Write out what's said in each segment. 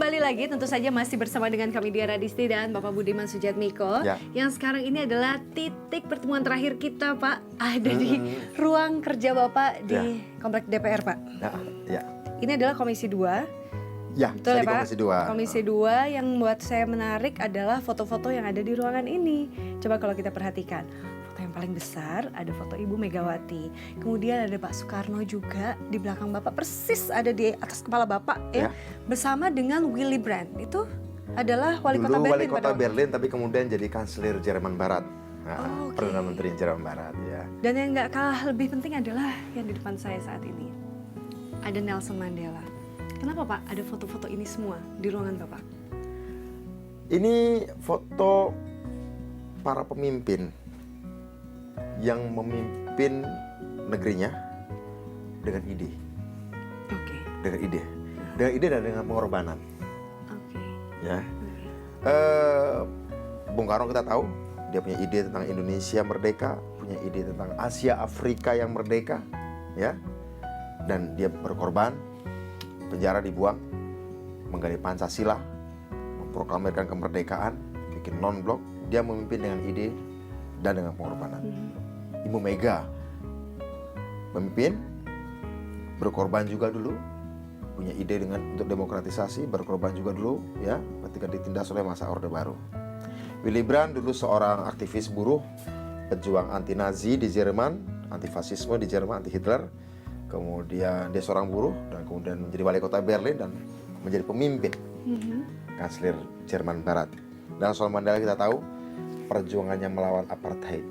kembali lagi, tentu saja masih bersama dengan kami Dia Radisti dan Bapak Budiman Sujatmiko. Ya. Yang sekarang ini adalah titik pertemuan terakhir kita, Pak. Ada di ruang kerja Bapak di Komplek DPR, Pak. Ya. Ini adalah Komisi 2. Ya, Betul ya, saya di Pak? Komisi 2. Komisi 2 yang buat saya menarik adalah foto-foto yang ada di ruangan ini. Coba kalau kita perhatikan. Foto yang paling besar ada foto Ibu Megawati. Kemudian ada Pak Soekarno juga di belakang Bapak, persis ada di atas kepala Bapak ya. Bersama dengan Willy Brandt. Itu adalah wali kota Dulu Berlin. wali kota Berlin, tapi kemudian jadi kanselir Jerman Barat. Oh, oke. Perdana Menteri Jerman Barat, ya. Dan yang nggak kalah lebih penting adalah yang di depan saya saat ini. Ada Nelson Mandela. Kenapa Pak ada foto-foto ini semua di ruangan Bapak? Ini foto para pemimpin yang memimpin negerinya dengan ide. Oke. Dengan ide. Dengan ide dan dengan pengorbanan. Oke. Ya. Bung Karno kita tahu, dia punya ide tentang Indonesia merdeka, punya ide tentang Asia Afrika yang merdeka, ya. Dan dia berkorban, penjara dibuang, menggali Pancasila, memproklamirkan kemerdekaan, bikin non-blok. Dia memimpin dengan ide dan dengan pengorbanan. Ibu Mega memimpin, berkorban juga dulu, punya ide untuk demokratisasi, berkorban juga dulu, ya, ketika ditindas oleh masa Orde Baru. Willy Brandt dulu seorang aktivis buruh, pejuang anti-Nazi di Jerman, anti-fasisme di Jerman, anti-Hitler. Kemudian dia seorang buruh dan kemudian menjadi wali kota Berlin dan menjadi pemimpin kanselir Jerman Barat. Dan Nelson Mandela kita tahu perjuangannya melawan apartheid.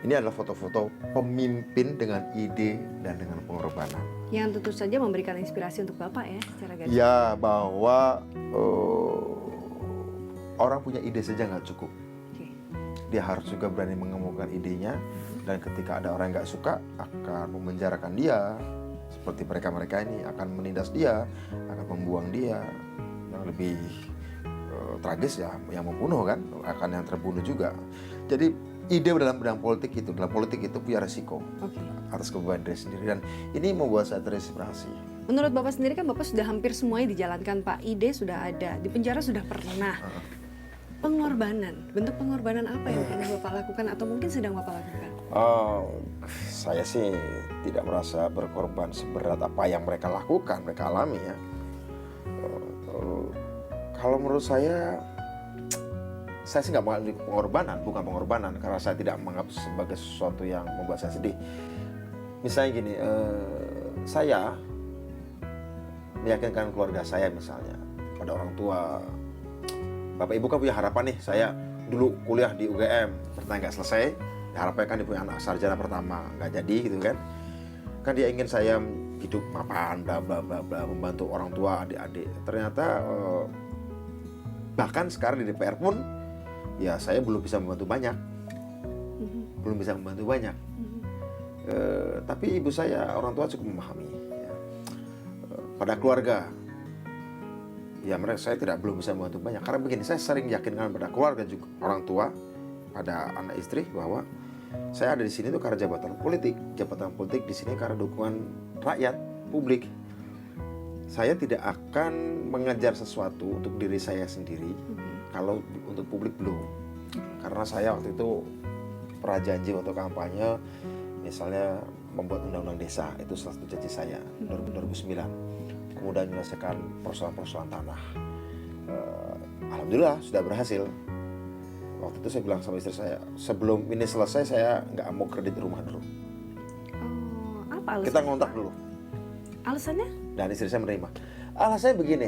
Ini adalah foto-foto pemimpin dengan ide dan dengan pengorbanan. Yang tentu saja memberikan inspirasi untuk Bapak ya secara garis. Ya, bahwa orang punya ide saja nggak cukup. Oke. Dia harus juga berani mengemukakan idenya. Dan ketika ada orang yang nggak suka, akan memenjarakan dia. Seperti mereka-mereka ini akan menindas dia, akan membuang dia. Yang lebih tragis ya, yang membunuh kan, akan yang terbunuh juga. Jadi ide dalam bidang politik itu punya resiko atas kebebanan diri sendiri. Dan ini membuat saya terinspirasi. Menurut Bapak sendiri kan Bapak sudah hampir semuanya dijalankan Pak. Ide sudah ada, di penjara sudah pernah. Pengorbanan, bentuk pengorbanan apa yang pernah Bapak lakukan atau mungkin sedang Bapak lakukan? Saya sih tidak merasa berkorban seberat apa yang mereka lakukan, mereka alami ya. Kalau menurut saya sih nggak mengalami pengorbanan, bukan pengorbanan, karena saya tidak menganggap sebagai sesuatu yang membuat saya sedih. Misalnya gini, saya meyakinkan keluarga saya misalnya, pada orang tua, Bapak Ibu kan punya harapan nih, saya dulu kuliah di UGM, pertanyaan nggak selesai, diharapkan kan dia punya anak sarjana pertama, nggak jadi gitu kan. Kan dia ingin saya hidup mapan, bla bla bla bla, membantu orang tua, adik-adik. Ternyata bahkan sekarang di DPR pun, ya saya belum bisa membantu banyak, tapi ibu saya, orang tua cukup memahami. Ya. Pada keluarga, ya saya belum bisa membantu banyak. Karena begini, saya sering yakinkan pada keluarga juga, orang tua, pada anak istri bahwa saya ada di sini itu karena jabatan politik di sini karena dukungan rakyat, publik. Saya tidak akan mengejar sesuatu untuk diri saya sendiri kalau untuk publik belum. Karena saya waktu itu pernah janji waktu kampanye, misalnya membuat undang-undang desa, itu salah satu janji saya 2009. Kemudian menyelesaikan persoalan-persoalan tanah. Alhamdulillah sudah berhasil. Waktu itu saya bilang sama istri saya, sebelum ini selesai saya nggak mau kredit rumah dulu. Apa alasannya? Kita ngontrak dulu. Alasannya? Dan istri saya menerima. Alasannya begini,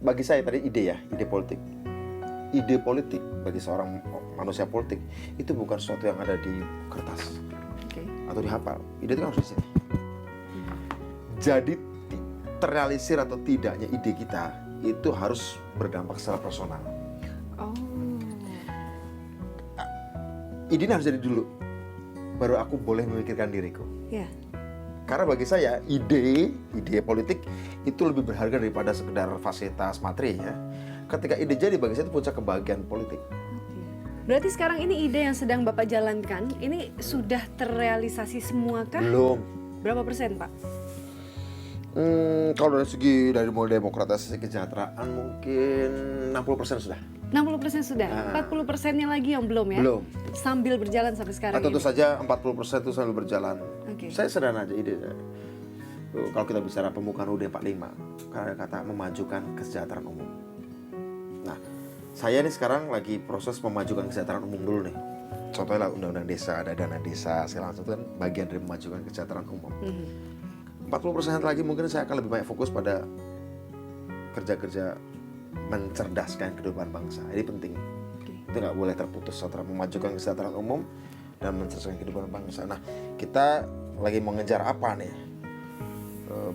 bagi saya tadi ide politik. Ide politik bagi seorang manusia politik itu bukan sesuatu yang ada di kertas atau dihafal. Ide itu kan harus di sini. Jadi terrealisir atau tidaknya ide kita itu harus berdampak secara personal. Ide ini harus jadi dulu, baru aku boleh memikirkan diriku. Ya. Karena bagi saya ide politik itu lebih berharga daripada sekedar fasilitas materi ya. Ketika ide jadi, bagi saya itu puncak kebahagiaan politik. Berarti sekarang ini ide yang sedang Bapak jalankan ini sudah terrealisasi semua kah? Belum. Berapa persen Pak? Kalau dari segi dari mulai demokratisasi kesejahteraan mungkin 60% sudah. 60% sudah, 40%-nya lagi yang belum ya? Belum. Sambil berjalan sampai sekarang Tentu ini. saja 40% itu sambil berjalan. Oke. Saya sederhana aja ide saya. Kalau kita bicara pembukaan UUD 45, karena ada kata memajukan kesejahteraan umum. Nah, saya ini sekarang lagi proses memajukan kesejahteraan umum dulu nih. Contohnya lah undang-undang desa, ada dana desa, segala macam itu kan bagian dari memajukan kesejahteraan umum. 40% lagi mungkin saya akan lebih banyak fokus pada kerja-kerja mencerdaskan kehidupan bangsa. Ini penting. Itu nggak boleh terputus antara memajukan kesejahteraan umum dan mencerdaskan kehidupan bangsa. Nah, kita lagi mengejar apa nih?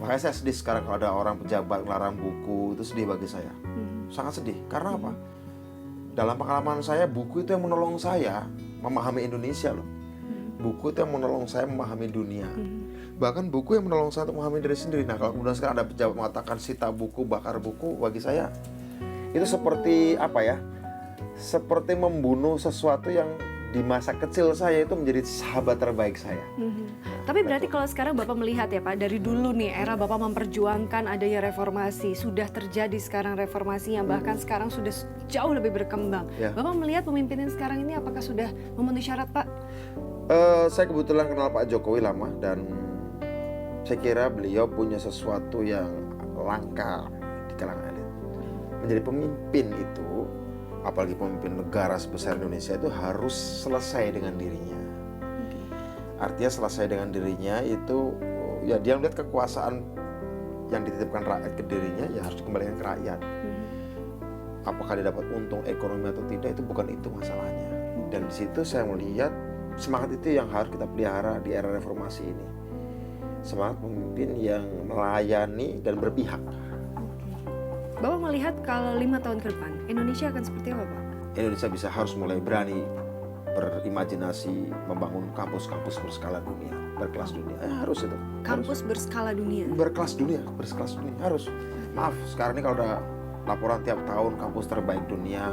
Makanya saya sedih sekarang kalau ada orang pejabat ngelarang buku, itu sedih bagi saya. Sangat sedih. Karena apa? Dalam pengalaman saya, buku itu yang menolong saya memahami Indonesia loh. Buku itu yang menolong saya memahami dunia. Bahkan buku yang menolong saya untuk memahami diri sendiri. Nah, kalau kemudian sekarang ada pejabat mengatakan sita buku, bakar buku, bagi saya itu seperti apa ya? Seperti membunuh sesuatu yang di masa kecil saya itu menjadi sahabat terbaik saya. Tapi berarti kalau sekarang Bapak melihat ya Pak, dari dulu nih era Bapak memperjuangkan adanya reformasi, sudah terjadi sekarang reformasinya, bahkan sekarang sudah jauh lebih berkembang. Ya. Bapak melihat pemimpinan sekarang ini apakah sudah memenuhi syarat Pak? Saya kebetulan kenal Pak Jokowi lama dan saya kira beliau punya sesuatu yang langka di kalangan elit. Menjadi pemimpin itu, apalagi pemimpin negara sebesar Indonesia itu harus selesai dengan dirinya. Artinya selesai dengan dirinya itu ya dia melihat kekuasaan yang dititipkan rakyat ke dirinya ya harus dikembalikan ke rakyat. Apakah dia dapat untung ekonomi atau tidak itu bukan itu masalahnya. Dan di situ saya melihat semangat itu yang harus kita pelihara di era reformasi ini. Semangat pemimpin yang melayani dan berpihak. Bapak melihat kalau 5 tahun ke depan Indonesia akan seperti apa Pak? Indonesia bisa harus mulai berani berimajinasi membangun kampus-kampus berskala dunia, berkelas dunia. Harus itu. Kampus berskala dunia. Berkelas dunia, harus. Maaf, sekarang ini kalau ada laporan tiap tahun kampus terbaik dunia,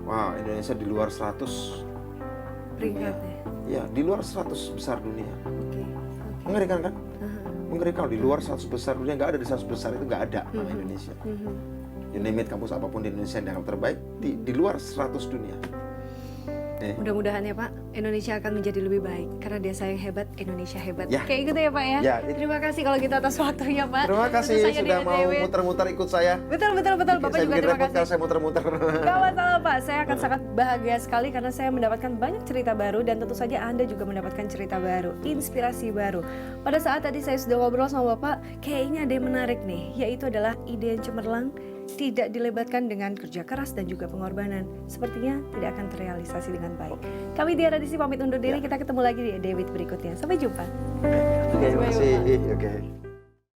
wah Indonesia di luar 100 Peringkatnya. ya, di luar 100 besar dunia. Oke. Mengerikan kan? Mengerikan, di luar 100 besar dunia, nggak ada di 100 besar itu nggak ada nama Indonesia. You name it, kampus apapun di Indonesia yang dianggap terbaik di luar 100 dunia. Mudah-mudahan ya Pak, Indonesia akan menjadi lebih baik karena desa yang hebat, Indonesia hebat. Ya. Kayak gitu ya Pak ya. Ya, Terima kasih kalau gitu atas waktunya Pak. Terima kasih Tentu saja sudah di mau NTW. muter-muter ikut saya. Betul. Bapak Saya juga bikin terima repot kalau kasih. saya muter-muter. Gak masalah Pak, saya akan sangat bahagia sekali karena saya mendapatkan banyak cerita baru dan tentu saja Anda juga mendapatkan cerita baru, inspirasi baru. Pada saat tadi saya sudah ngobrol sama Bapak, kayaknya ada yang menarik nih, yaitu adalah ide yang cemerlang, tidak dilebatkan dengan kerja keras dan juga pengorbanan. Sepertinya tidak akan terrealisasi dengan baik. Kami di Radisi pamit undur diri, kita ketemu lagi di David berikutnya. Sampai jumpa. Terima kasih. Oke.